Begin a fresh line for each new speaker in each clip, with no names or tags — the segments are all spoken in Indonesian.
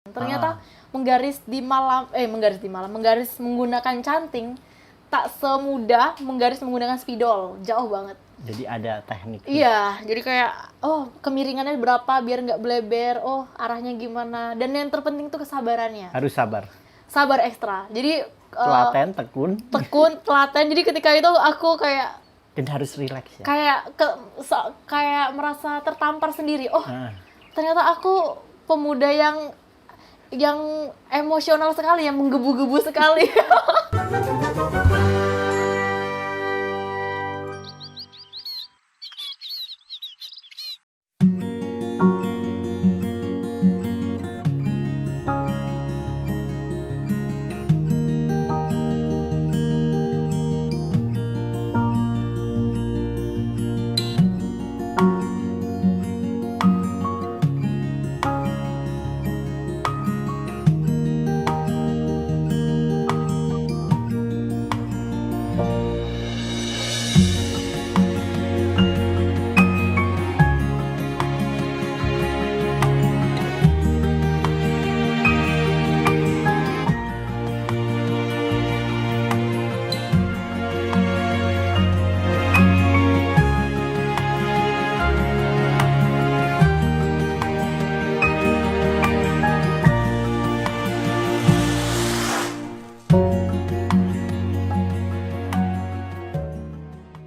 Ternyata menggaris menggunakan canting tak semudah menggaris menggunakan spidol, jauh banget.
Jadi ada teknik.
Iya, jadi kayak kemiringannya berapa biar nggak bleber, arahnya gimana. Dan yang terpenting tuh kesabarannya.
Harus sabar.
Sabar ekstra. Jadi
telaten, tekun,
telaten. Jadi ketika itu aku kayak
dan harus rileks ya.
Kayak merasa tertampar sendiri. Ternyata aku pemuda yang emosional sekali, yang menggebu-gebu sekali.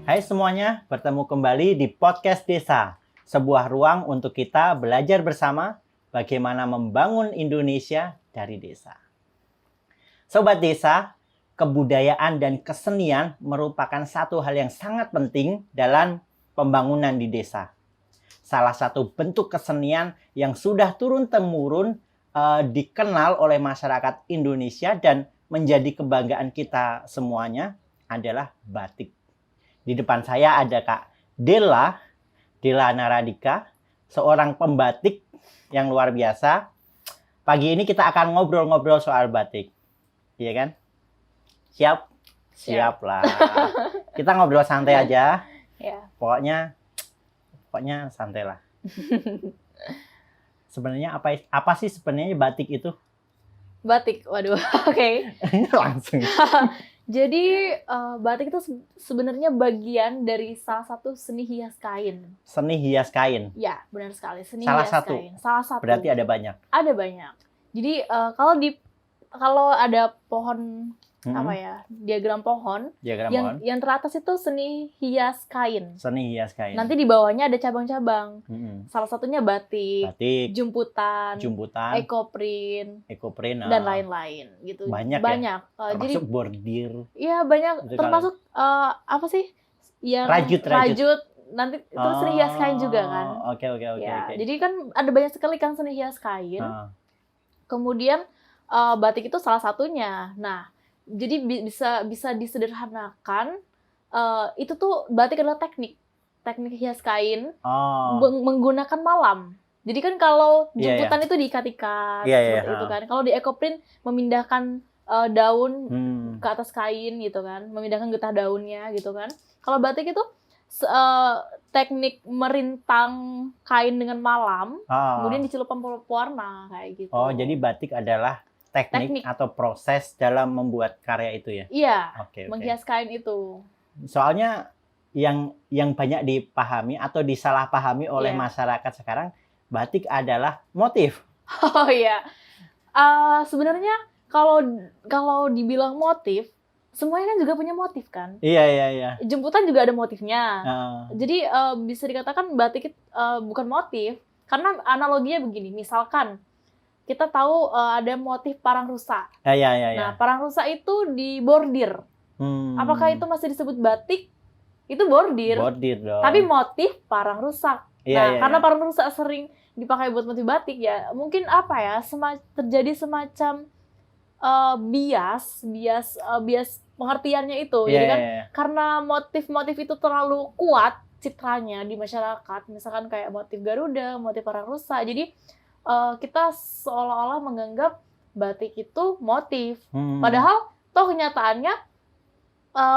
Hai semuanya, bertemu kembali di Podcast Desa, sebuah ruang untuk kita belajar bersama bagaimana membangun Indonesia dari desa. Sobat Desa, kebudayaan dan kesenian merupakan satu hal yang sangat penting dalam pembangunan di desa. Salah satu bentuk kesenian yang sudah turun-temurun dikenal oleh masyarakat Indonesia dan menjadi kebanggaan kita semuanya adalah batik. Di depan saya ada Kak Della Naradika, seorang pembatik yang luar biasa. Pagi ini kita akan ngobrol-ngobrol soal batik. Iya kan? Siap? Siap lah. Kita ngobrol santai aja.
Ya.
Pokoknya santai lah. Sebenarnya apa sih sebenarnya batik itu?
Batik, waduh, oke.
Langsung.
Jadi batik itu sebenarnya bagian dari salah satu seni hias kain.
Seni hias kain?
Ya, benar sekali. Seni
salah
hias
satu.
Kain. Salah satu.
Berarti ada banyak?
Ada banyak. Jadi kalau ada pohon, diagram pohon, yang teratas itu seni hias kain.
Seni hias kain.
Nanti di bawahnya ada cabang-cabang. Salah satunya batik, jumputan, ekoprint, dan lain-lain gitu.
Banyak. Termasuk bordir.
Iya, banyak. Termasuk apa sih? Yang rajut. Nanti itu seni hias kain juga kan.
Oke.
Jadi kan ada banyak sekali kan seni hias kain. Kemudian batik itu salah satunya. Nah, jadi bisa disederhanakan, itu tuh batik adalah teknik hias kain menggunakan malam. Jadi kan kalau jumputan itu diikat-ikat seperti itu kan. Kalau di ekoprint memindahkan daun ke atas kain gitu kan, memindahkan getah daunnya gitu kan. Kalau batik itu teknik merintang kain dengan malam, kemudian dicelup pewarna kayak gitu.
Jadi batik adalah teknik atau proses dalam membuat karya itu ya?
Iya, menghias kain itu.
Soalnya yang banyak dipahami atau disalahpahami oleh masyarakat sekarang, batik adalah motif.
Oh iya, sebenarnya kalau dibilang motif, semuanya kan juga punya motif kan?
Iya.
Jemputan juga ada motifnya. Jadi bisa dikatakan batik bukan motif, karena analoginya begini, misalkan kita tahu ada motif parang rusa. Nah, parang rusa itu dibordir. Apakah itu masih disebut batik? Itu bordir.
Bordir dong.
Tapi motif parang rusak. Karena parang rusak sering dipakai buat motif batik ya, mungkin terjadi semacam bias pengertiannya itu. Jadi kan karena motif-motif itu terlalu kuat citranya di masyarakat, misalkan kayak motif Garuda, motif parang rusa. Jadi kita seolah-olah menganggap batik itu motif. Padahal toh kenyataannya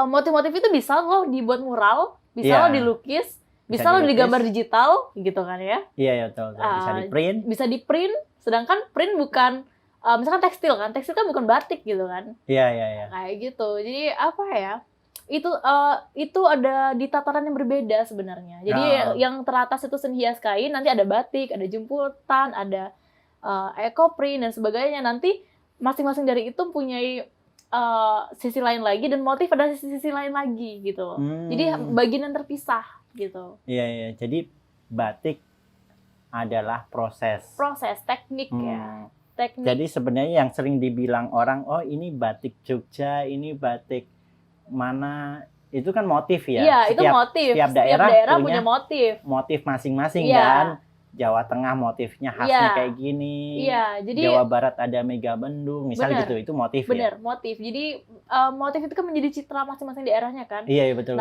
motif-motif itu bisa loh dibuat mural, bisa loh dilukis, bisa loh digambar digital gitu kan ya.
Iya, betul. Bisa di-print.
Bisa di-print Sedangkan print bukan, misalkan tekstil kan bukan batik gitu kan.
Iya.
Kayak gitu. Jadi apa ya? Itu ada di tataran yang berbeda sebenarnya. Jadi yang teratas itu seni hias kain, nanti ada batik, ada jemputan, ada ekoprint dan sebagainya. Nanti masing-masing dari itu mempunyai sisi lain lagi, dan motif ada sisi lain lagi gitu. Jadi bagian yang terpisah gitu.
Iya. Jadi batik adalah proses
teknik ya. Teknik.
Jadi sebenarnya yang sering dibilang orang, oh ini batik Jogja, ini batik mana, itu kan motif ya.
Iya, itu motif.
Setiap daerah
punya
motif masing-masing
iya.
Kan. Jawa Tengah motifnya khasnya kayak gini.
Iya, jadi
Jawa Barat ada Megabendung, misalnya gitu, itu motif
ya. Motif. Jadi motif itu kan menjadi citra masing-masing daerahnya kan.
Iya, betul.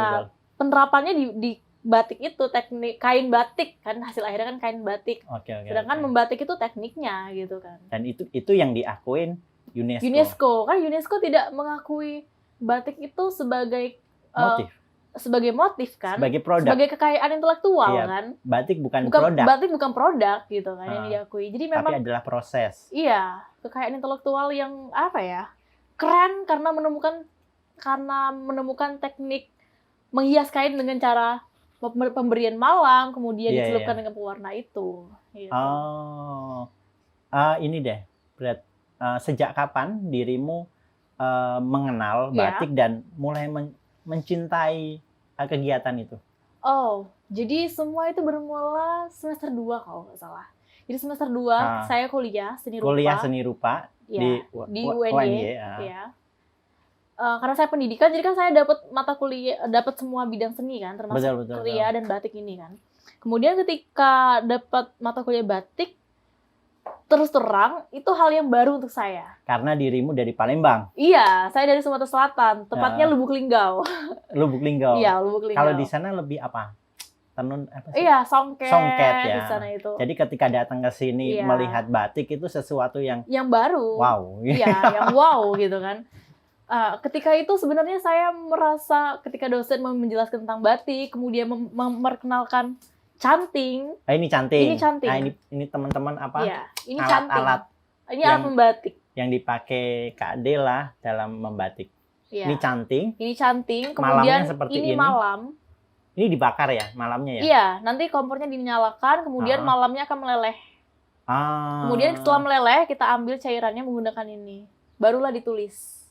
Penerapannya di batik itu, teknik kain batik kan, hasil akhirnya kan kain batik.
Oke.
Sedangkan membatik itu tekniknya gitu kan.
Dan itu yang diakuin UNESCO.
UNESCO tidak mengakui batik itu sebagai
motif.
Sebagai motif kan,
sebagai produk,
sebagai kekayaan intelektual kan.
Batik bukan produk.
Batik bukan produk gitu kan yang diakui. Jadi memang
tapi adalah proses.
Iya, kekayaan intelektual yang apa ya? Keren karena menemukan teknik menghias kain dengan cara pemberian malam, kemudian dicelupkan dengan pewarna itu. Gitu.
Ini deh, Brad. Sejak kapan dirimu mengenal batik dan mulai mencintai kegiatan itu?
Jadi semua itu bermula semester 2 kalau nggak salah. Jadi semester 2 saya kuliah seni rupa.
Di UNY.
Ya. Karena saya pendidikan, jadi kan saya dapat mata kuliah, dapat semua bidang seni kan, termasuk kuliah dan batik ini kan. Kemudian ketika dapat mata kuliah batik, terus terang itu hal yang baru untuk saya. Karena
dirimu dari Palembang.
Iya, saya dari Sumatera Selatan, tepatnya Lubuk Linggau.
Lubuk Linggau.
Iya, Lubuk Linggau.
Kalau di sana lebih apa? Tenun apa sih?
Iya, songket
ya.
Di sana itu.
Jadi ketika datang ke sini melihat batik itu sesuatu yang
baru.
Wow.
Iya, yang wow gitu kan. Ketika itu sebenarnya saya merasa ketika dosen menjelaskan tentang batik, kemudian memperkenalkan canting.
Ini canting.
Ini
teman-teman apa?
Iya, ini canting.
Alat
alat membatik.
Yang dipakai Kak Dela dalam membatik.
Iya.
Ini canting.
Kemudian
malamnya seperti ini.
Malam.
Ini dibakar ya malamnya ya?
Iya, nanti kompornya dinyalakan, kemudian malamnya akan meleleh. Kemudian setelah meleleh, kita ambil cairannya menggunakan ini. Barulah ditulis.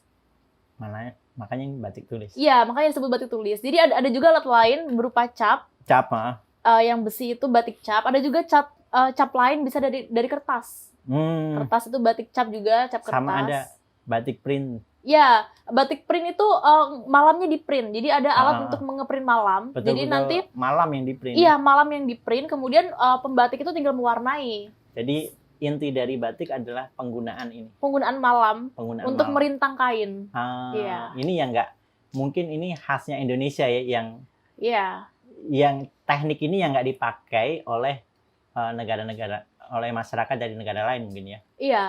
Makanya ini batik tulis.
Iya, makanya disebut batik tulis. Jadi ada juga alat lain berupa cap. Yang besi itu batik cap. Ada juga cap lain bisa dari kertas. Kertas itu batik cap juga, cap kertas.
Sama ada batik print.
Ya, batik print itu malamnya di print. Jadi ada alat untuk ngeprint malam. Jadi nanti
malam yang di print.
Iya, malam yang di print. Kemudian pembatik itu tinggal mewarnai.
Jadi inti dari batik adalah penggunaan ini.
Penggunaan malam untuk merintang kain.
Iya. Ini yang mungkin ini khasnya Indonesia ya, yang teknik ini yang nggak dipakai oleh negara-negara, oleh masyarakat dari negara lain mungkin ya. Iya,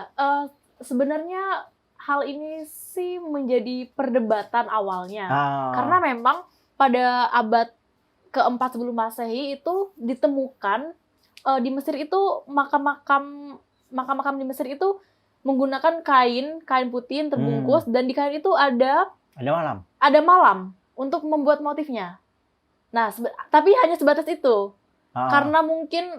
sebenarnya hal ini sih menjadi perdebatan awalnya. Karena memang pada abad ke-4 sebelum Masehi itu ditemukan di Mesir itu makam-makam di Mesir itu menggunakan kain putih yang terbungkus, dan di kain itu ada malam untuk membuat motifnya. Nah, tapi hanya sebatas itu. Karena mungkin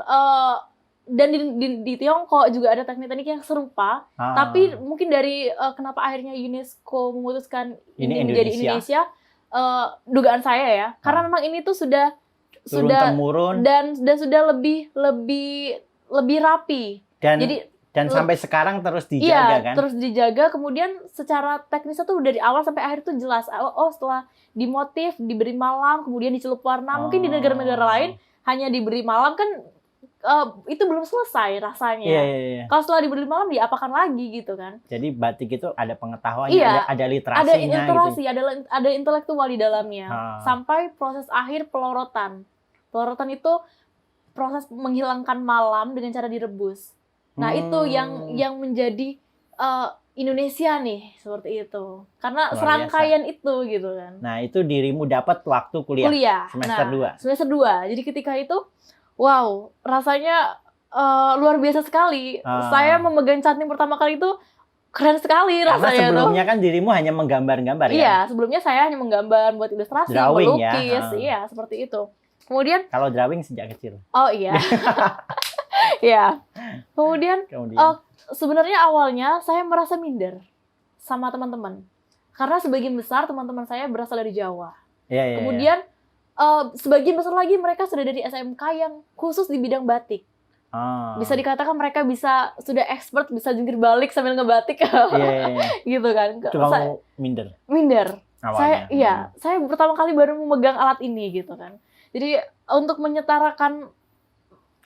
dan di Tiongkok juga ada teknik-teknik yang serupa, tapi mungkin dari kenapa akhirnya UNESCO memutuskan ini menjadi Indonesia, dugaan saya ya, karena memang ini tuh sudah
turun-temurun
dan sudah lebih rapi.
Dan sampai sekarang terus dijaga kan?
Terus dijaga, kemudian secara teknisnya tuh dari awal sampai akhir tuh jelas. Setelah dimotif, diberi malam, kemudian dicelup warna. Mungkin di negara-negara lain hanya diberi malam kan itu belum selesai rasanya.
Iya.
Kalau setelah diberi malam diapakan lagi gitu kan?
Jadi batik itu ada pengetahuannya, ada literasinya.
Ada literasi, gitu. ada intelektual di dalamnya. Sampai proses akhir pelorotan. Pelorotan itu proses menghilangkan malam dengan cara direbus. Nah, itu yang menjadi Indonesia nih, seperti itu. Karena serangkaian itu gitu kan.
Nah, itu dirimu dapat waktu kuliah. Semester 2.
Semester 2. Jadi ketika itu, wow, rasanya luar biasa sekali. Saya memegang canting pertama kali itu keren sekali rasanya.
Karena sebelumnya kan dirimu hanya menggambar-gambar ya?
Iya, sebelumnya saya hanya menggambar, buat ilustrasi,
drawing,
melukis,
ya?
Iya, seperti itu. Kemudian
kalau drawing sejak kecil.
Oh iya. Ya. Kemudian sebenarnya awalnya saya merasa minder sama teman-teman. Karena sebagian besar teman-teman saya berasal dari Jawa.
Iya.
Kemudian sebagian besar lagi mereka sudah dari SMK yang khusus di bidang batik. Bisa dikatakan mereka sudah expert, bisa jungkir balik sambil ngebatik.
Iya.
Gitu kan.
Itu kamu minder?
Minder.
Awalnya.
Saya pertama kali baru memegang alat ini gitu kan. Jadi untuk menyetarakan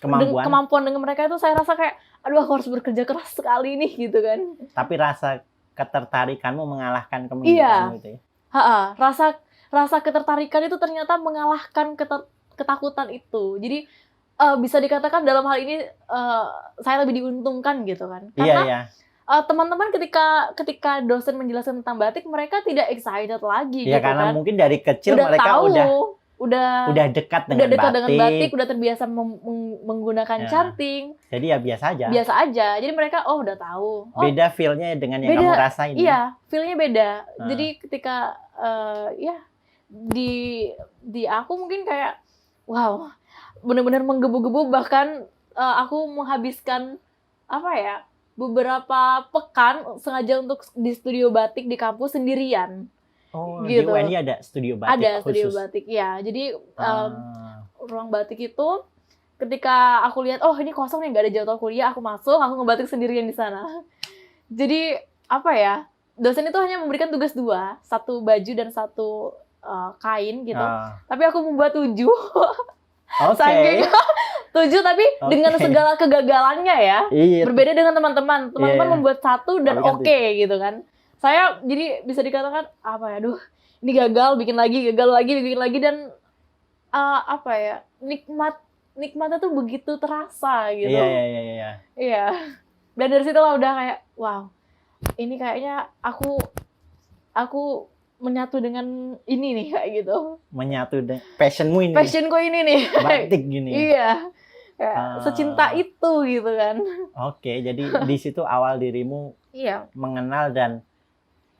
kemampuan dengan mereka itu saya rasa kayak, aduh aku harus bekerja keras sekali nih gitu kan. Tapi
rasa ketertarikanmu mengalahkan keminderanmu itu ya?
Rasa ketertarikan itu ternyata mengalahkan ketakutan itu. Jadi bisa dikatakan dalam hal ini saya lebih diuntungkan gitu kan. Karena teman-teman ketika dosen menjelaskan tentang batik, mereka tidak excited lagi gitu kan.
Karena mungkin dari kecil mereka udah dekat dengan batik,
udah terbiasa menggunakan canting.
Jadi ya biasa
aja. Jadi mereka udah tahu.
Beda feel-nya dengan yang kamu rasain.
Iya, feel-nya beda. Jadi ketika di aku mungkin kayak wow, benar-benar menggebu-gebu, bahkan aku menghabiskan beberapa pekan sengaja untuk di studio batik di kampus sendirian.
Gitu. Di UNI ada studio batik
Ada
khusus.
Studio batik, ya. Jadi ruang batik itu ketika aku lihat, ini kosong nih, nggak ada jadwal kuliah, aku masuk, aku ngebatik sendirian di sana. Jadi dosen itu hanya memberikan tugas 2, 1 baju dan 1 kain gitu. Tapi aku membuat 7. Saking 7 tapi dengan segala kegagalannya ya. Berbeda dengan teman-teman. Teman-teman membuat 1 dan gitu kan. Saya jadi bisa dikatakan ini gagal, bikin lagi dan nikmatnya tuh begitu terasa gitu. Iya. Dan dari situ lah udah kayak wow, ini kayaknya aku menyatu dengan ini nih kayak gitu.
Menyatu dengan passionmu ini.
Passionku ini nih.
Batik gini.
Iya. Secinta itu gitu kan.
Oke, jadi di situ awal dirimu mengenal dan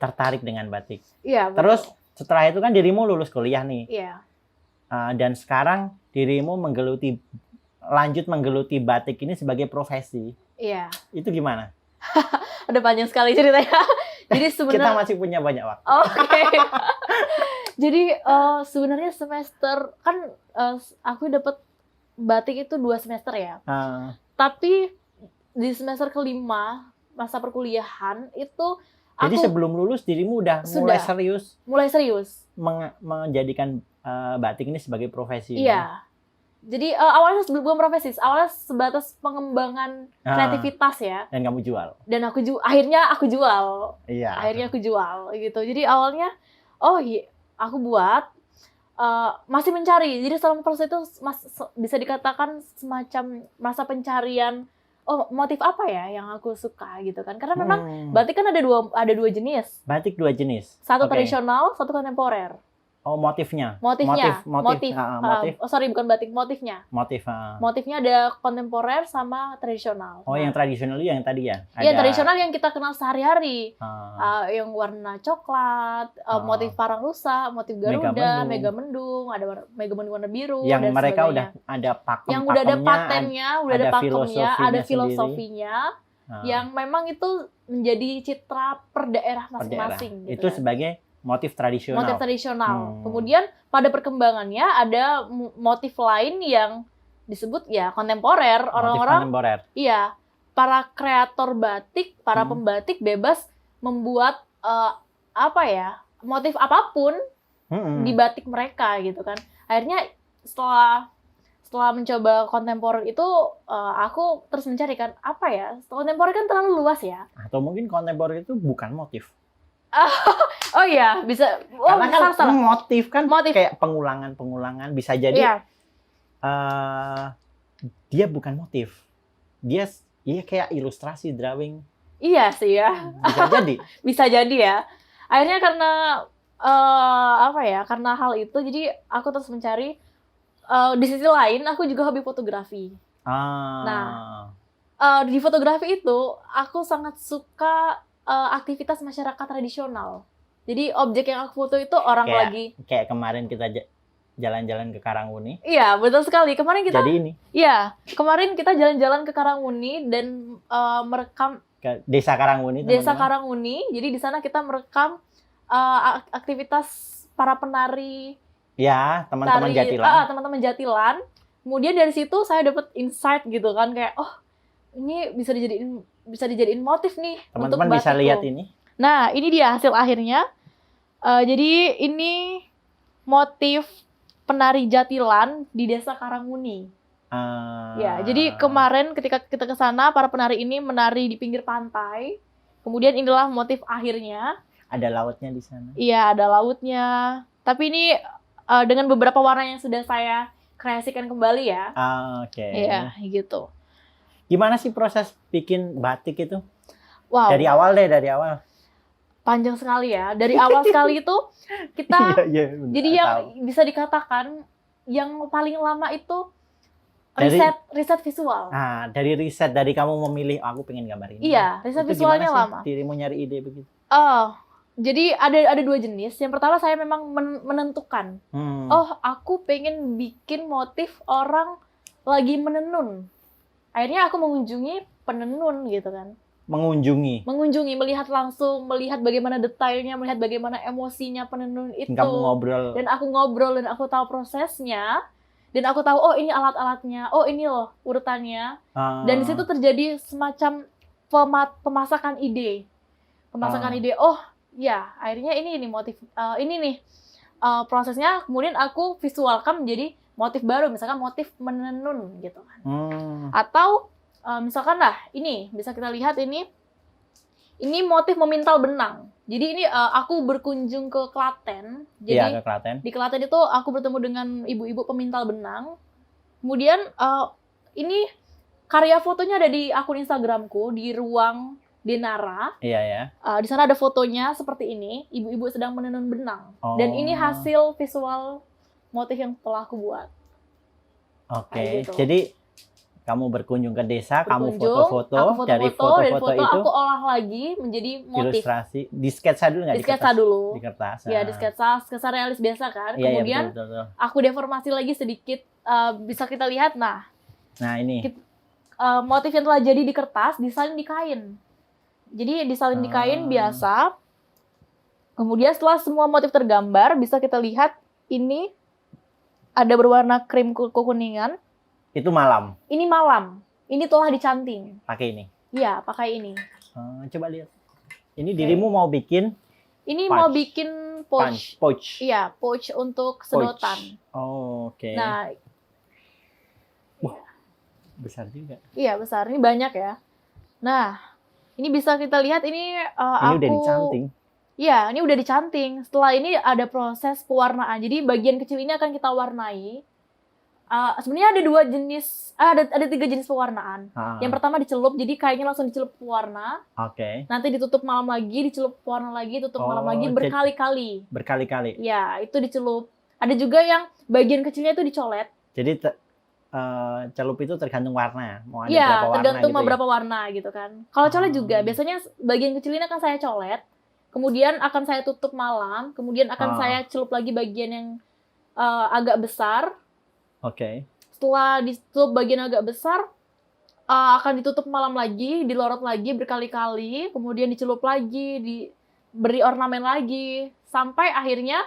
tertarik dengan batik.
Iya.
Terus setelah itu kan dirimu lulus kuliah nih.
Iya.
Dan sekarang dirimu lanjut menggeluti batik ini sebagai profesi.
Iya.
Itu gimana?
Ada panjang sekali ceritanya. Jadi sebenarnya
kita masih punya banyak waktu.
Oke. Jadi sebenarnya semester kan aku dapat batik itu 2 semester ya. Tapi di semester kelima masa perkuliahan itu
jadi sebelum lulus dirimu udah mulai serius menjadikan batik ini sebagai profesi.
Iya. Jadi awalnya belum profesi, awalnya sebatas pengembangan kreativitas ya.
Dan kamu jual.
Dan akhirnya aku jual.
Iya.
Akhirnya aku jual gitu. Jadi awalnya aku buat masih mencari. Jadi selama proses itu bisa dikatakan semacam masa pencarian. Motif apa ya yang aku suka gitu kan? Karena memang batik kan ada dua jenis.
Batik 2 jenis.
Satu tradisional, satu kontemporer.
Motifnya.
Motif. Bukan batik, motifnya. Motifnya ada kontemporer sama tradisional.
Yang tradisional itu yang tadi ya?
Iya, tradisional yang kita kenal sehari-hari. Yang warna coklat, motif parang rusa, motif Garuda, Megamendung, ada Megamendung warna biru,
yang
dan
mereka
sebagainya.
udah ada pakemnya.
Yang udah ada patennya, udah ada pakemnya, ada filosofinya. Yang memang itu menjadi citra per daerah masing-masing. Gitu
itu
kan.
Sebagai motif tradisional.
Kemudian pada perkembangannya ada motif lain yang disebut kontemporer. Orang-orang para kreator batik, para pembatik bebas membuat motif apapun di batik mereka gitu kan. Akhirnya setelah mencoba kontemporer itu aku terus mencari kan kontemporer kan terlalu luas ya.
Atau mungkin kontemporer itu bukan motif.
Bisa.
Karena kan motif kayak pengulangan bisa jadi dia bukan motif, dia kayak ilustrasi, drawing.
Iya sih ya.
Bisa jadi.
Bisa jadi ya. Akhirnya karena karena hal itu jadi aku terus mencari. Di sisi lain aku juga hobi fotografi. Nah, di fotografi itu aku sangat suka aktivitas masyarakat tradisional. Jadi objek yang aku foto itu orang
kayak kemarin kita jalan-jalan ke Karangwuni.
Iya, betul sekali. Kemarin kita kemarin kita jalan-jalan ke Karangwuni dan merekam
ke Desa Karangwuni.
Desa Karangwuni. Jadi di sana kita merekam aktivitas para penari.
Ya, teman-teman Jatilan.
Teman-teman Jatilan. Kemudian dari situ saya dapat insight gitu kan, kayak ini bisa dijadiin motif nih.
Teman-teman bisa lihat ini.
Nah, ini dia hasil akhirnya. Jadi ini motif penari Jatilan di Desa Karangwuni. Ya, jadi kemarin ketika kita ke sana, para penari ini menari di pinggir pantai. Kemudian inilah motif akhirnya.
Ada lautnya di sana.
Iya, ada lautnya. Tapi ini dengan beberapa warna yang sudah saya kreasikan kembali ya.
Oke.
Iya, gitu.
Gimana sih proses bikin batik itu?
Wow.
Dari awal.
Panjang sekali ya. Dari awal sekali itu kita jadi yang bisa dikatakan yang paling lama itu riset visual.
Dari riset, dari kamu memilih aku pengen gambar ini.
Iya, riset itu visualnya lama.
Dirimu nyari ide begitu.
Jadi ada dua jenis. Yang pertama saya memang menentukan. Aku pengen bikin motif orang lagi menenun. Akhirnya aku mengunjungi penenun gitu kan. Mengunjungi, melihat langsung, melihat bagaimana detailnya, melihat bagaimana emosinya penenun itu.
Kamu ngobrol.
Dan aku ngobrol dan aku tahu prosesnya. Dan aku tahu, ini alat-alatnya, ini loh urutannya. Dan di situ terjadi semacam pemasakan ide. Ya, akhirnya ini motif, ini nih prosesnya. Kemudian aku visualkan menjadi motif baru, misalkan motif menenun gitu kan. Atau misalkan ini bisa kita lihat ini motif memintal benang. Jadi ini aku berkunjung ke Klaten. Jadi
ke Klaten.
Di Klaten itu aku bertemu dengan ibu-ibu pemintal benang. Kemudian ini karya fotonya ada di akun Instagramku di Ruang Denara.
Iya.
Di sana ada fotonya seperti ini, ibu-ibu sedang menenun benang. Dan ini hasil visual motif yang telah aku buat.
Oke. Gitu. Jadi kamu berkunjung ke desa, kamu foto-foto, dari foto-foto itu
aku olah lagi menjadi motif.
Ilustrasi, di sketsa dulu nggak?
Di sketsa dulu.
Di kertas.
Ya, di sketsa realis biasa kan. Kemudian betul. Aku deformasi lagi sedikit, bisa kita lihat. Nah ini motif yang telah jadi di kertas disalin di kain. Jadi disalin di kain biasa. Kemudian setelah semua motif tergambar, bisa kita lihat ini ada berwarna krim kekuningan.
Itu malam?
Ini malam. Ini telah dicanting.
Pakai ini? Iya,
pakai ini.
Coba lihat. Ini dirimu mau bikin?
Ini mau bikin pouch. Iya, pouch untuk sedotan.
Oke.
Nah,
besar juga.
Iya, besar. Ini banyak ya. Nah, ini bisa kita lihat ini
ini udah dicanting.
Iya, ini udah dicanting. Setelah ini ada proses pewarnaan. Jadi bagian kecil ini akan kita warnai. Sebenarnya ada dua jenis, ada 3 jenis pewarnaan. Yang pertama dicelup, jadi kainnya langsung dicelup pewarna.
Oke.
Nanti ditutup malam lagi, dicelup pewarna lagi, tutup malam lagi, berkali-kali.
Berkali-kali.
Ya, itu dicelup. Ada juga yang bagian kecilnya itu dicolet.
Jadi celup itu tergantung warna. Mau ada berapa warna
tergantung
gitu
berapa warna gitu kan. Kalau colet juga, biasanya bagian kecil ini akan saya colet, kemudian akan saya tutup malam, kemudian akan saya celup lagi bagian yang agak besar.
Oke.
Setelah ditutup bagian agak besar, akan ditutup malam lagi, dilorot lagi berkali-kali, kemudian dicelup lagi, diberi ornamen lagi, sampai akhirnya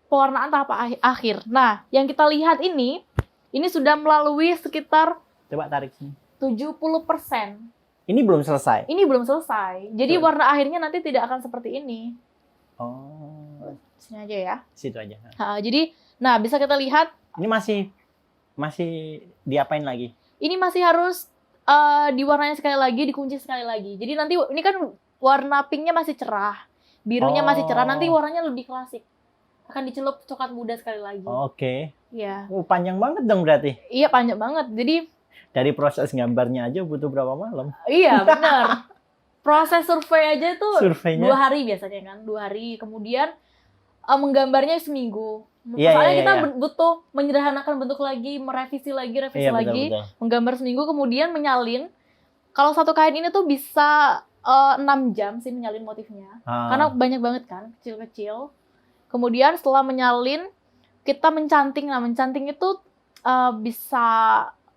pewarnaan tahap akhir. Nah, yang kita lihat ini sudah melalui sekitar,
coba tarik sini,
70%.
Ini belum selesai?
Ini belum selesai. Jadi warna akhirnya nanti tidak akan seperti ini. Sini aja ya.
Situ aja.
Jadi, bisa kita lihat.
Ini masih diapain lagi?
Ini masih harus diwarnai sekali lagi, dikunci sekali lagi. Jadi nanti ini kan warna pinknya masih cerah, birunya masih cerah. Nanti warnanya lebih klasik. Akan dicelup coklat muda sekali lagi.
Oke.
Iya.
Panjang banget dong berarti.
Iya, panjang banget. Jadi
dari proses gambarnya aja butuh berapa malam?
Iya, benar. Proses survei aja tuh
Surveinya
2 hari biasanya kan, 2 hari. Kemudian menggambarnya seminggu. Soalnya kita butuh menyederhanakan bentuk lagi, merevisi lagi,
betul.
menggambar seminggu, kemudian menyalin. Kalau satu kain ini tuh bisa 6 jam sih menyalin motifnya. Karena banyak banget kan, kecil-kecil. Kemudian setelah menyalin, kita mencanting. Nah, mencanting itu bisa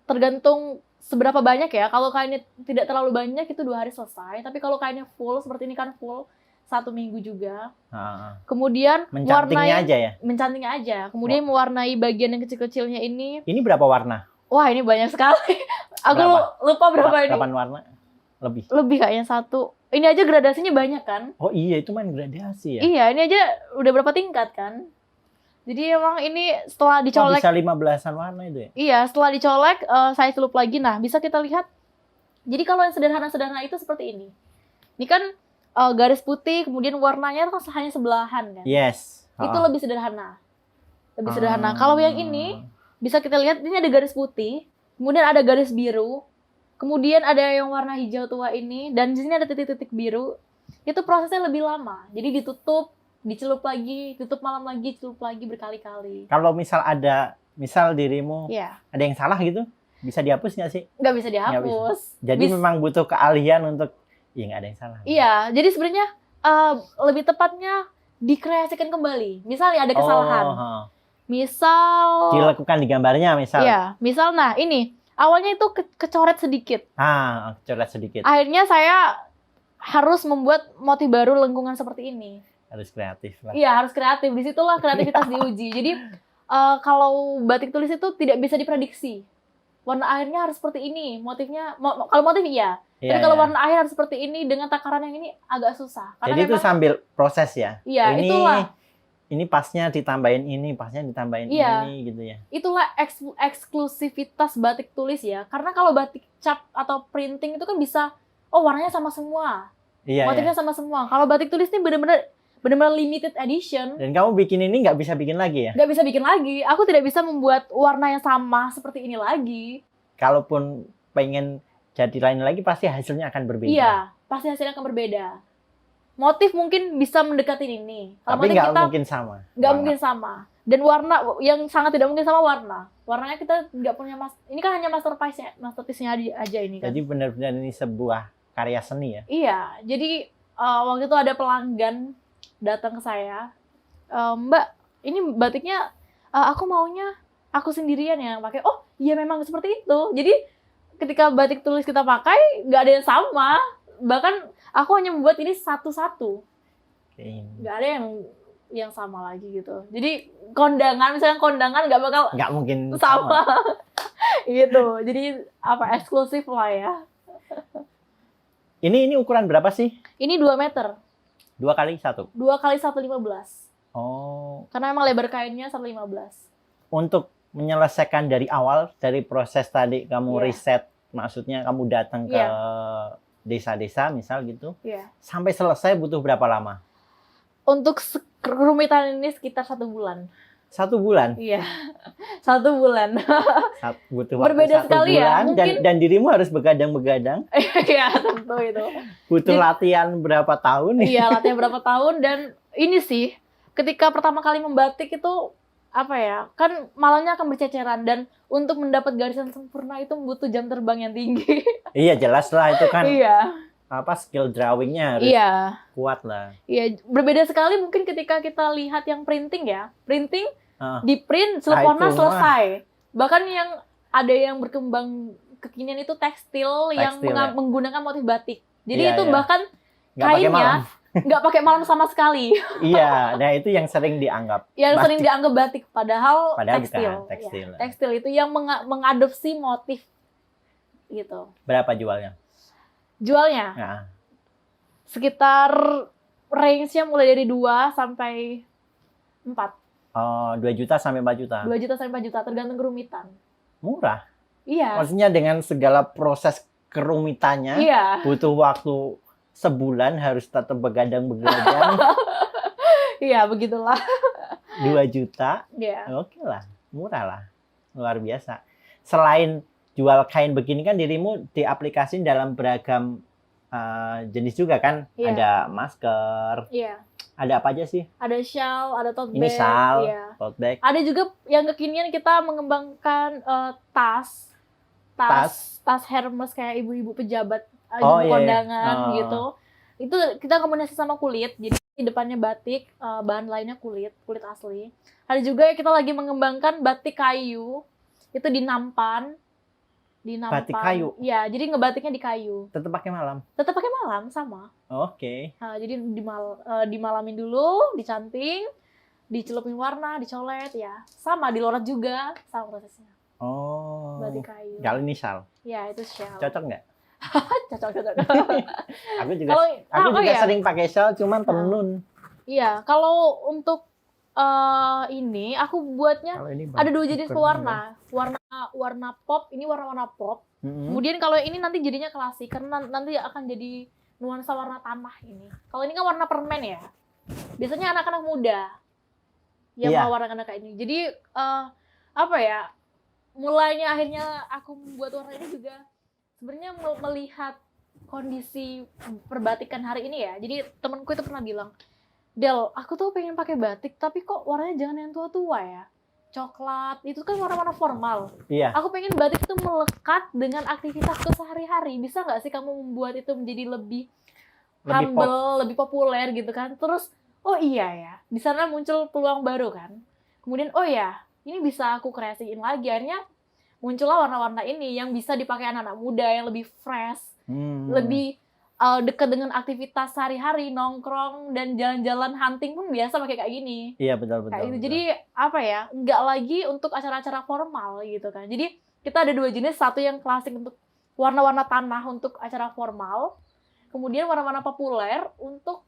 tergantung seberapa banyak ya. Kalau kainnya tidak terlalu banyak, itu 2 hari selesai. Tapi kalau kainnya full, seperti ini kan full, 1 minggu juga. Kemudian
mencantingnya aja ya?
Mencantingnya aja. Kemudian mewarnai bagian yang kecil-kecilnya ini.
Ini berapa warna?
Wah, ini banyak sekali. Aku lupa berapa ini.
8 warna?
Lebih kayaknya 1. Ini aja gradasinya banyak kan?
Oh iya, itu main gradasi ya?
Iya, ini aja udah berapa tingkat kan? Jadi emang ini setelah dicolek.
Bisa 15-an warna itu ya?
Iya, setelah dicolek, saya celup lagi. Nah, bisa kita lihat. Jadi kalau yang sederhana-sederhana itu seperti ini. Ini kan garis putih, kemudian warnanya kan hanya sebelahan kan?
Yes.
Itu lebih sederhana. Lebih sederhana. Kalau yang ini, bisa kita lihat ini ada garis putih, kemudian ada garis biru, kemudian ada yang warna hijau tua ini, dan di sini ada titik-titik biru. Itu prosesnya lebih lama. Jadi ditutup, dicelup lagi, tutup malam lagi, celup lagi berkali-kali.
Kalau misal dirimu ada yang salah gitu, bisa dihapus nggak sih?
Nggak bisa dihapus.
Jadi memang butuh keahlian untuk nggak ada yang salah.
Iya, jadi sebenarnya lebih tepatnya dikreasikan kembali. Misalnya ada kesalahan. Misal
dilakukan di gambarnya misal.
Iya, misal nah ini awalnya itu kecoret sedikit.
Kecoret sedikit.
Akhirnya saya harus membuat motif baru lengkungan seperti ini.
Harus kreatif lah.
Iya, harus kreatif. Disitulah kreativitas diuji. Jadi kalau batik tulis itu tidak bisa diprediksi. Warna akhirnya harus seperti ini, motifnya. Kalau motif iya. Tapi kalau warna akhir harus seperti ini dengan takaran yang ini agak susah.
Karena jadi itu sambil proses ya.
Iya, itulah.
Ini pasnya ditambahin ini, pasnya ditambahin ini gitu ya.
Itulah eksklusivitas batik tulis ya. Karena kalau batik cap atau printing itu kan bisa, warnanya sama semua.
Iya.
Motifnya sama semua. Kalau batik tulis ini benar-benar limited edition.
Dan kamu bikin ini nggak bisa bikin lagi ya?
Nggak bisa bikin lagi. Aku tidak bisa membuat warna yang sama seperti ini lagi.
Kalaupun pengen jadi lain lagi, pasti hasilnya akan berbeda.
Iya, pasti hasilnya akan berbeda. Motif mungkin bisa mendekati ini.
Tapi nggak mungkin sama.
Nggak mungkin sama. Dan warna yang sangat tidak mungkin sama warna. Warnanya kita nggak punya ini kan hanya masterpiece-nya aja ini kan.
Jadi benar-benar ini sebuah karya seni ya?
Iya, jadi waktu itu ada pelanggan datang ke saya, Mbak, ini batiknya aku maunya aku sendirian yang pakai. Oh, iya memang seperti itu. Jadi ketika batik tulis kita pakai, nggak ada yang sama. Bahkan aku hanya membuat ini satu-satu. Nggak ada yang sama lagi gitu. Jadi misalnya kondangan nggak mungkin sama. Gitu. Jadi eksklusif lah ya.
Ini ukuran berapa sih?
Ini 2 meter.
2 kali 1?
2 kali 1,15.
Oh.
Karena emang lebar kainnya 1,15.
Untuk menyelesaikan dari awal, dari proses tadi kamu riset, maksudnya kamu datang ke desa-desa misal gitu, sampai selesai butuh berapa lama?
Untuk kerumitan ini sekitar 1 bulan.
1 bulan?
Iya, 1 bulan.
Butuh waktu
berbeda
1
sekali
bulan,
ya. Mungkin...
dan dirimu harus begadang-begadang.
Iya, tentu itu.
Butuh latihan berapa tahun?
Iya, latihan berapa tahun. Dan ini sih, ketika pertama kali membatik itu, kan malamnya akan berceceran. Dan untuk mendapat garisan sempurna itu butuh jam terbang yang tinggi. Iya,
jelas lah itu kan.
Iya.
Skill drawingnya harus kuat lah.
Iya, berbeda sekali mungkin ketika kita lihat yang printing ya. Printing, di print, warna selesai. Bahkan ada yang berkembang kekinian itu tekstil yang menggunakan motif batik. Jadi itu bahkan kainnya nggak pakai malam sama sekali.
Iya, nah itu yang sering dianggap.
Yang sering dianggap batik, padahal tekstil.
Bukan, tekstil.
Ya, tekstil itu yang mengadopsi motif gitu.
Berapa jualnya?
Jualnya? Sekitar range-nya mulai dari 2 sampai 4.
2 juta sampai 4 juta?
2 juta sampai 4 juta, tergantung kerumitan.
Murah?
Iya.
Maksudnya dengan segala proses kerumitannya, butuh waktu sebulan, harus tetap begadang-begadang.
Iya, begitulah.
2 juta?
Iya.
Oke lah, murah lah. Luar biasa. Selain jual kain begini kan dirimu diaplikasikan dalam beragam jenis juga kan? Ada masker, Ada apa aja sih?
Ada shawl, ada tote bag.
Ini shawl,
ya.
tote bag.
Ada juga yang kekinian kita mengembangkan tas Hermes kayak ibu-ibu pejabat, ibu kondangan gitu. Itu kita kombinasi sama kulit. Jadi di depannya batik, bahan lainnya kulit asli. Ada juga yang kita lagi mengembangkan batik kayu. Itu di nampan.
Batik kayu?
Iya, jadi ngebatiknya di kayu.
Tetap pakai malam?
Tetap pakai malam, sama.
Oke.
Nah, jadi dimalamin dulu, dicanting, dicelupin warna, dicolet, ya. Sama, diloret juga, sama prosesnya.
Oh.
Batik kayu.
Kalau ini shawl?
Iya, itu shawl.
Cocok nggak?
Cocok.
Aku juga sering pakai shawl, cuman tenun.
Iya, kalau untuk ini aku buatnya ada 2 jenis warna pop, ini warna pop. Kemudian kalau ini nanti jadinya klasik karena nanti akan jadi nuansa warna tanah ini. Kalau ini kan warna permen ya, biasanya anak-anak muda yang mau warna kayak ini. Jadi apa ya, mulainya akhirnya aku membuat warna ini juga sebenarnya melihat kondisi perbatikan hari ini ya. Jadi temanku itu pernah bilang, Del, aku tuh pengen pakai batik, tapi kok warnanya jangan yang tua-tua ya. Coklat, itu kan warna-warna formal.
Iya.
Aku pengen batik itu melekat dengan aktivitasku sehari-hari. Bisa nggak sih kamu membuat itu menjadi lebih humble, lebih populer gitu kan? Terus, oh iya ya, di sana muncul peluang baru kan. Kemudian, oh ya, ini bisa aku kreasiin lagi. Akhirnya muncullah warna-warna ini yang bisa dipakai anak-anak muda yang lebih fresh, lebih dekat dengan aktivitas sehari-hari, nongkrong dan jalan-jalan hunting pun biasa pakai kayak gini.
Iya, betul.
Gitu. Jadi apa ya, nggak lagi untuk acara-acara formal gitu kan. Jadi kita ada 2 jenis, satu yang klasik untuk warna-warna tanah untuk acara formal, kemudian warna-warna populer untuk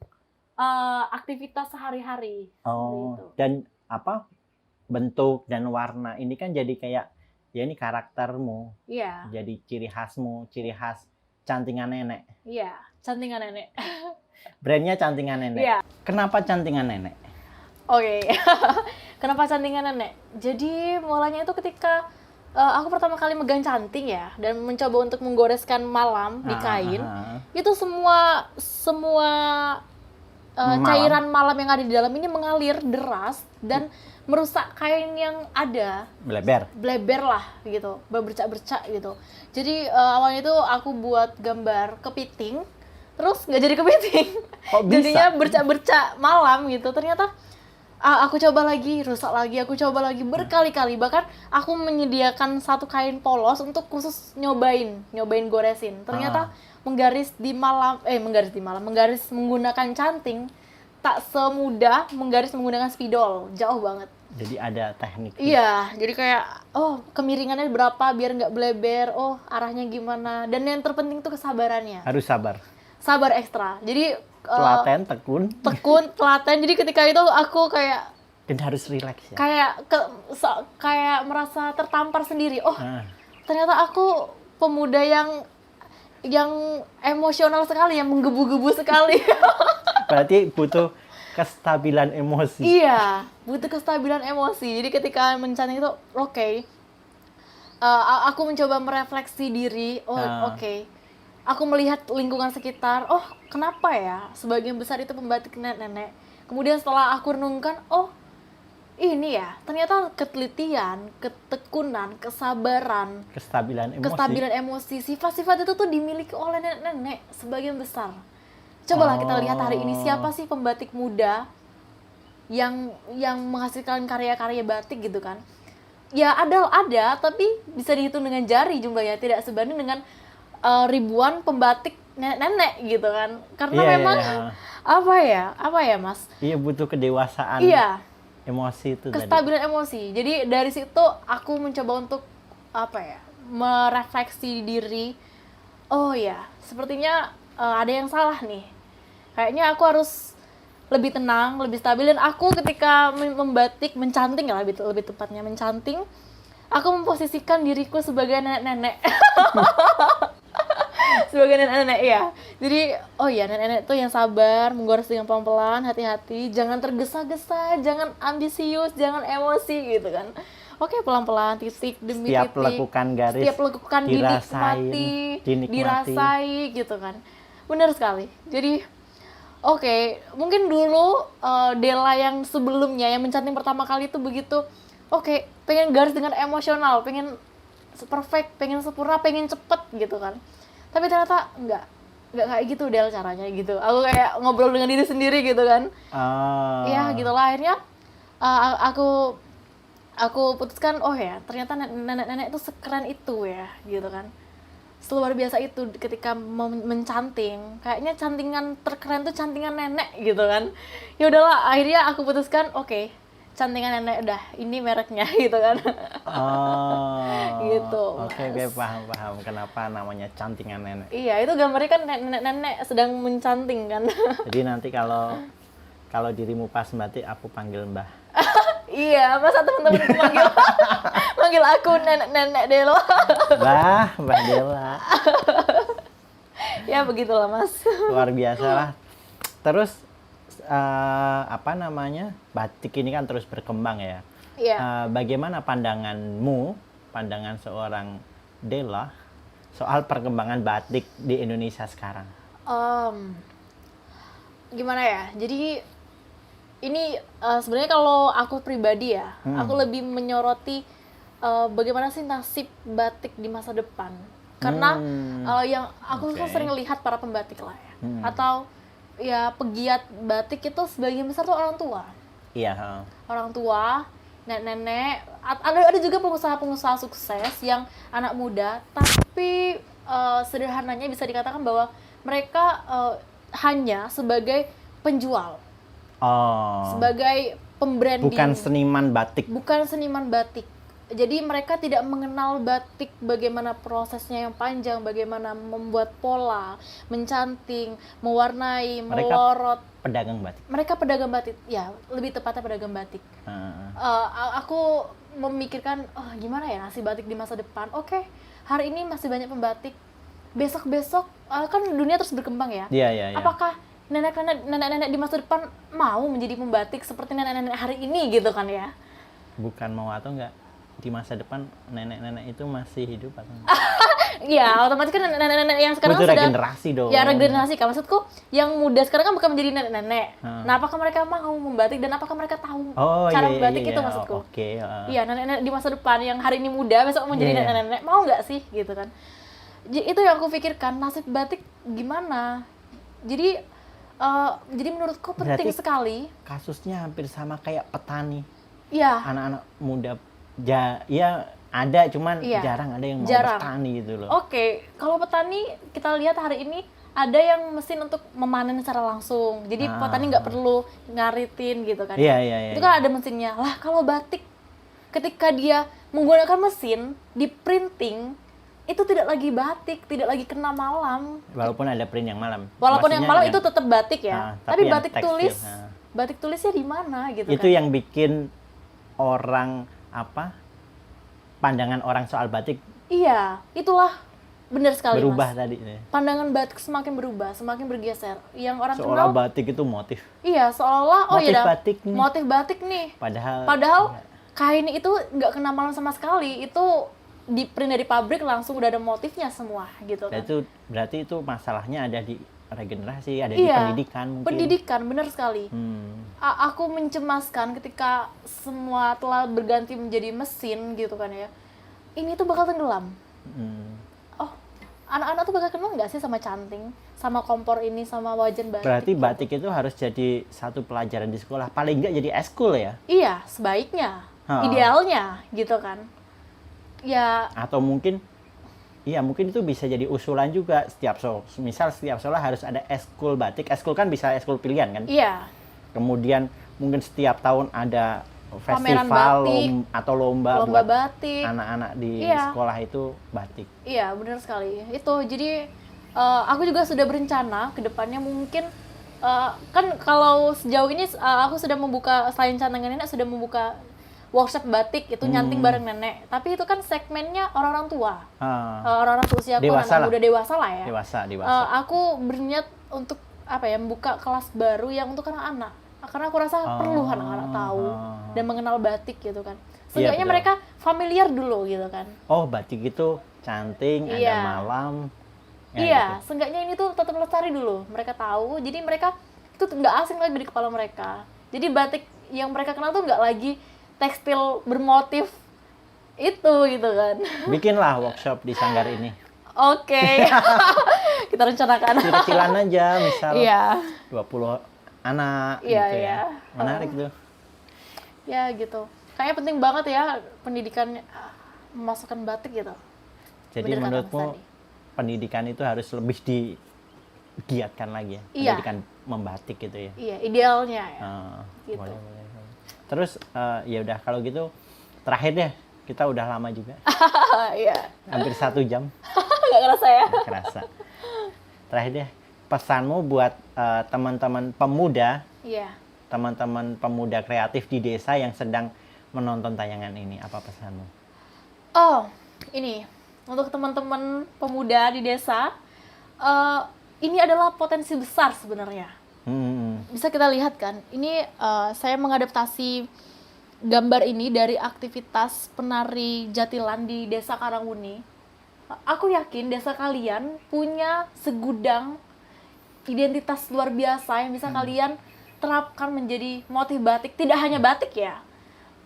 aktivitas sehari-hari.
Oh,
gitu.
Dan apa, bentuk dan warna ini kan jadi kayak, ya ini karaktermu.
Iya.
Jadi ciri khasmu, ciri khas Cantingan Nenek.
Iya, Cantingan Nenek.
Brandnya Cantingan Nenek.
Iya.
Kenapa Cantingan Nenek?
Oke. Kenapa Cantingan Nenek? Jadi mulanya itu ketika aku pertama kali megang canting ya, dan mencoba untuk menggoreskan malam di kain. Itu semua cairan malam yang ada di dalam ini mengalir deras dan merusak kain yang ada. Bleber lah gitu, berbercak-bercak gitu. Jadi awalnya itu aku buat gambar kepiting, terus nggak jadi kepiting.
Kok bisa?
Jadinya bercak-bercak malam gitu. Ternyata aku coba lagi, rusak lagi, aku coba lagi berkali-kali. Bahkan aku menyediakan satu kain polos untuk khusus nyobain goresin. Ternyata menggaris menggunakan canting tak semudah menggaris menggunakan spidol, jauh banget.
Jadi ada teknik.
Iya, jadi kayak kemiringannya berapa biar nggak bleber, arahnya gimana, dan yang terpenting tuh kesabarannya.
Harus sabar.
Sabar ekstra. Jadi
telaten,
telaten. Jadi ketika itu aku kayak
dan harus rileks ya.
Kayak merasa tertampar sendiri. Ternyata aku pemuda yang emosional sekali, yang menggebu-gebu sekali.
Berarti butuh kestabilan emosi.
Iya, butuh kestabilan emosi. Jadi ketika mencanting itu, aku mencoba merefleksi diri. Aku melihat lingkungan sekitar. Kenapa ya sebagian besar itu pembatik nenek-nenek. Kemudian setelah aku renungkan, ini ya, ternyata ketelitian, ketekunan, kesabaran, kestabilan emosi, sifat-sifat itu tuh dimiliki oleh nenek-nenek sebagian besar. Cobalah kita lihat hari ini, siapa sih pembatik muda yang menghasilkan karya-karya batik gitu kan. Ya ada, tapi bisa dihitung dengan jari jumlahnya, tidak sebanding dengan ribuan pembatik nenek gitu kan. Karena memang apa ya Mas?
Iya, butuh kedewasaan.
Iya.
Emosi itu
kestabilan emosi. Jadi dari situ aku mencoba untuk merefleksi diri. Sepertinya ada yang salah nih. Kayaknya aku harus lebih tenang, lebih stabil. Dan aku ketika membatik, mencanting ya lebih tepatnya mencanting, aku memposisikan diriku sebagai nenek-nenek. Sebagai nenek-nenek ya. Jadi nenek-nenek tuh yang sabar, menggores dengan pelan-pelan, hati-hati, jangan tergesa-gesa, jangan ambisius, jangan emosi gitu kan. Pelan-pelan, titik demi
titik. Setiap
lakukan dinikmati, dirasai gitu kan. Benar sekali. Jadi Oke, mungkin dulu Della yang sebelumnya yang mencanting pertama kali itu begitu. Oke, pengen garis dengan emosional, pengen perfect, pengen sempurna, pengen cepet gitu kan. Tapi ternyata nggak kayak gitu Del caranya gitu. Aku kayak ngobrol dengan diri sendiri gitu kan. Ya gitulah akhirnya aku putuskan oh ya ternyata nenek-nenek itu sekeren itu ya gitu kan. Luar biasa itu ketika mencanting, kayaknya cantingan terkeren tuh cantingan nenek gitu kan. Ya udahlah akhirnya aku putuskan oke, cantingan nenek udah ini mereknya gitu kan. Gitu.
Oke, paham kenapa namanya cantingan nenek.
Iya, itu gambarnya kan nenek-nenek sedang mencanting kan.
Jadi nanti kalau dirimu pas batik aku panggil Mbah.
Iya, masa teman-teman manggil aku nenek Della.
Mbah Della.
Ya begitulah Mas.
Luar biasa lah. Terus batik ini kan terus berkembang ya.
Iya.
Bagaimana pandangan seorang Della soal perkembangan batik di Indonesia sekarang?
Gimana ya? Jadi ini sebenarnya kalau aku pribadi ya, aku lebih menyoroti bagaimana sih nasib batik di masa depan. Karena yang aku sering lihat para pembatik lah ya, atau ya pegiat batik itu sebagian besar tuh orang tua.
Iya.
Orang tua, nenek-nenek, ada juga pengusaha-pengusaha sukses yang anak muda, tapi sederhananya bisa dikatakan bahwa mereka hanya sebagai penjual. Sebagai pembranding.
Bukan seniman batik.
Jadi mereka tidak mengenal batik, bagaimana prosesnya yang panjang, bagaimana membuat pola, mencanting, mewarnai, melorot.
Mereka pedagang batik.
Ya lebih tepatnya pedagang batik. Aku memikirkan, gimana ya nasib batik di masa depan. Oke, hari ini masih banyak pembatik. Besok-besok kan dunia terus berkembang ya.
Iya.
Apakah nenek-nenek di masa depan mau menjadi pembatik seperti nenek-nenek hari ini gitu kan ya?
Bukan mau atau enggak, di masa depan nenek-nenek itu masih hidup atau enggak?
Iya, otomatis kan nenek-nenek yang sekarang
sudah
regenerasi
dong.
Ya regenerasi kan, maksudku yang muda sekarang kan bukan menjadi nenek-nenek. Nah, apakah mereka mau membatik dan apakah mereka tahu cara membatik itu maksudku? Iya, nenek-nenek di masa depan yang hari ini muda besok mau jadi nenek-nenek, mau nggak sih gitu kan? Itu yang aku pikirkan, nasib batik gimana? Jadi menurutku penting sekali.
Kasusnya hampir sama kayak petani.
Iya.
Anak-anak muda ya ada, cuman jarang ada yang mau petani gitu loh.
Oke, kalau petani kita lihat hari ini ada yang mesin untuk memanen secara langsung. Jadi petani nggak perlu ngaritin gitu kan.
Iya.
Itu kan ada mesinnya. Lah kalau batik ketika dia menggunakan mesin di printing itu tidak lagi batik, tidak lagi kena malam.
Walaupun ada print yang malam.
Itu tetap batik ya. Tapi batik tekstil, batik tulisnya di mana gitu
itu
kan.
Yang bikin orang pandangan orang soal batik.
Iya, itulah benar sekali
berubah
Mas.
Tadi.
Pandangan batik semakin berubah, semakin bergeser. Yang orang
seolah
kenal
batik itu motif.
Iya, seolah motif batik nih.
Padahal
kain itu nggak kena malam sama sekali. Itu di print dari pabrik langsung udah ada motifnya semua gitu kan.
Itu berarti itu masalahnya ada di regenerasi, ada di pendidikan mungkin.
Pendidikan, benar sekali. Aku mencemaskan ketika semua telah berganti menjadi mesin gitu kan ya. Ini tuh bakal tenggelam. Anak-anak tuh bakal kenal nggak sih sama canting, sama kompor ini, sama wajan batik.
Berarti batik itu harus jadi satu pelajaran di sekolah, paling nggak jadi eskul ya?
Iya, sebaiknya, idealnya gitu kan. Ya.
Atau mungkin itu bisa jadi usulan juga misal setiap sekolah harus ada eskul batik. Eskul kan bisa eskul pilihan kan?
Iya.
Kemudian mungkin setiap tahun ada festival atau lomba buat
batik.
Anak-anak di sekolah itu batik.
Iya, benar sekali. Itu jadi aku juga sudah berencana ke depannya mungkin kan kalau sejauh ini aku sudah membuka, selain cantengan nenek, sudah membuka workshop batik itu nyanting bareng nenek. Tapi itu kan segmennya orang-orang tua. Orang-orang usia aku anak muda dewasa lah ya.
Dewasa.
Aku berniat untuk membuka kelas baru yang untuk anak-anak. Karena aku rasa perlu anak-anak tahu dan mengenal batik gitu kan. Seenggaknya mereka familiar dulu gitu kan.
Oh, batik itu canting, ada malam.
Iya, gitu. Seenggaknya ini tuh tetap lestari dulu. Mereka tahu, jadi mereka itu nggak asing lagi di kepala mereka. Jadi batik yang mereka kenal tuh nggak lagi tekstil bermotif itu gitu kan.
Bikinlah workshop di Sanggar ini.
Oke. Kita rencanakan.
Kecil-kecilan aja, misal
Iya.
20 anak
Iya,
gitu
iya.
ya. Menarik tuh.
Ya gitu. Kayaknya penting banget ya pendidikan memasukkan batik gitu.
Jadi
Bener kata Mas
menurutmu
Andi.
pendidikan itu harus lebih digiatkan lagi ya?
Iya.
Pendidikan membatik gitu ya?
Iya, idealnya ya. Gitu.
Boleh. Terus ya udah kalau gitu terakhir deh, kita udah lama juga.
Iya.
Hampir 1 jam.
Nggak kerasa ya.
Nggak kerasa. Terakhir deh, pesanmu buat teman-teman pemuda,
Iya.
teman-teman pemuda kreatif di desa yang sedang menonton tayangan ini, apa pesanmu?
Oh, ini untuk teman-teman pemuda di desa, ini adalah potensi besar sebenarnya. Bisa kita lihat kan, ini saya mengadaptasi gambar ini dari aktivitas penari jatilan di desa Karangwuni. Aku yakin desa kalian punya segudang identitas luar biasa yang bisa kalian terapkan menjadi motif batik. Tidak hanya batik ya.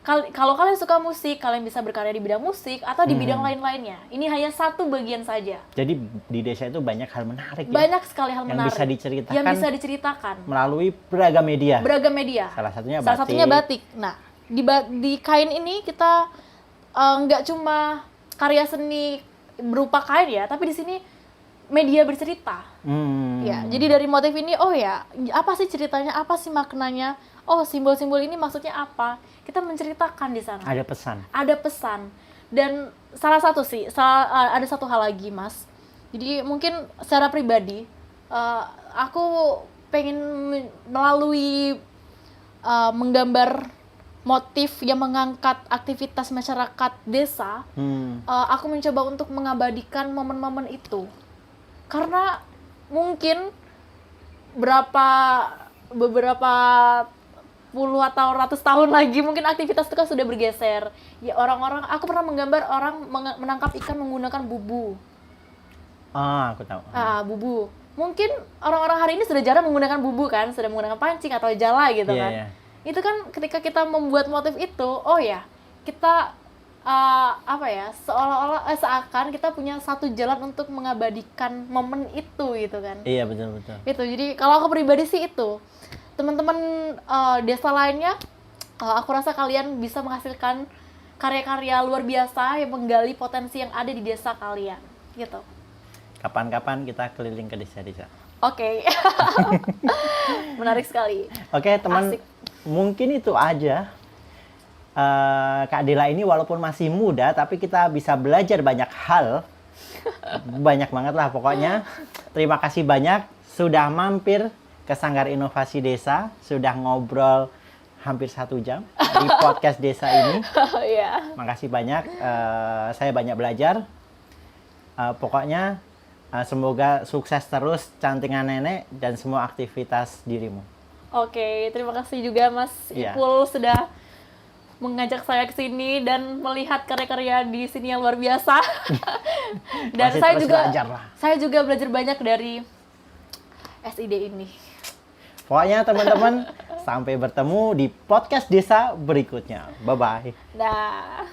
Kalau kalian suka musik, kalian bisa berkarya di bidang musik atau di bidang lain-lainnya. Ini hanya satu bagian saja.
Jadi di desa itu banyak hal menarik ya?
Banyak sekali hal
yang
menarik
bisa diceritakan,
yang bisa diceritakan
melalui beragam media.
beragam media.
Salah satunya
Satunya batik. Nah, di kain ini kita nggak cuma karya seni berupa kain ya, tapi di sini media bercerita. Ya, jadi dari motif ini, oh ya, apa sih ceritanya, apa sih maknanya? Oh, simbol-simbol ini maksudnya apa? Kita menceritakan di sana.
Ada pesan.
Ada pesan. Dan salah satu sih, ada satu hal lagi, Mas. Jadi mungkin secara pribadi, aku pengen melalui menggambar motif yang mengangkat aktivitas masyarakat desa, aku mencoba untuk mengabadikan momen-momen itu. Karena mungkin beberapa puluh atau ratus tahun lagi mungkin aktivitas itu kan sudah bergeser. Ya aku pernah menggambar orang menangkap ikan menggunakan bubu.
Aku tahu.
Bubu. Mungkin orang-orang hari ini sudah jarang menggunakan bubu kan, sudah menggunakan pancing atau jala gitu kan.
Yeah.
Itu kan ketika kita membuat motif itu, oh ya, kita seolah-olah seakan kita punya satu jalan untuk mengabadikan momen itu gitu kan.
Iya, betul.
Itu. Jadi kalau aku pribadi sih itu. Teman-teman desa lainnya, aku rasa kalian bisa menghasilkan karya-karya luar biasa yang menggali potensi yang ada di desa kalian, gitu.
Kapan-kapan kita keliling ke desa-desa.
Oke. Menarik sekali.
Oke, teman.
Asik.
Mungkin itu aja. Kak Dela ini walaupun masih muda, tapi kita bisa belajar banyak hal. Banyak banget lah pokoknya. Terima kasih banyak sudah mampir ke Sanggar Inovasi Desa, sudah ngobrol hampir 1 jam di podcast desa ini.
Yeah.
Makasih banyak, saya banyak belajar. Pokoknya semoga sukses terus cantingan nenek dan semua aktivitas dirimu.
Oke, terima kasih juga Mas Ipul sudah mengajak saya ke sini dan melihat karya-karya di sini yang luar biasa. Dan saya juga belajar banyak dari SID ini.
Pokoknya teman-teman, sampai bertemu di podcast desa berikutnya. Bye-bye.
Dah.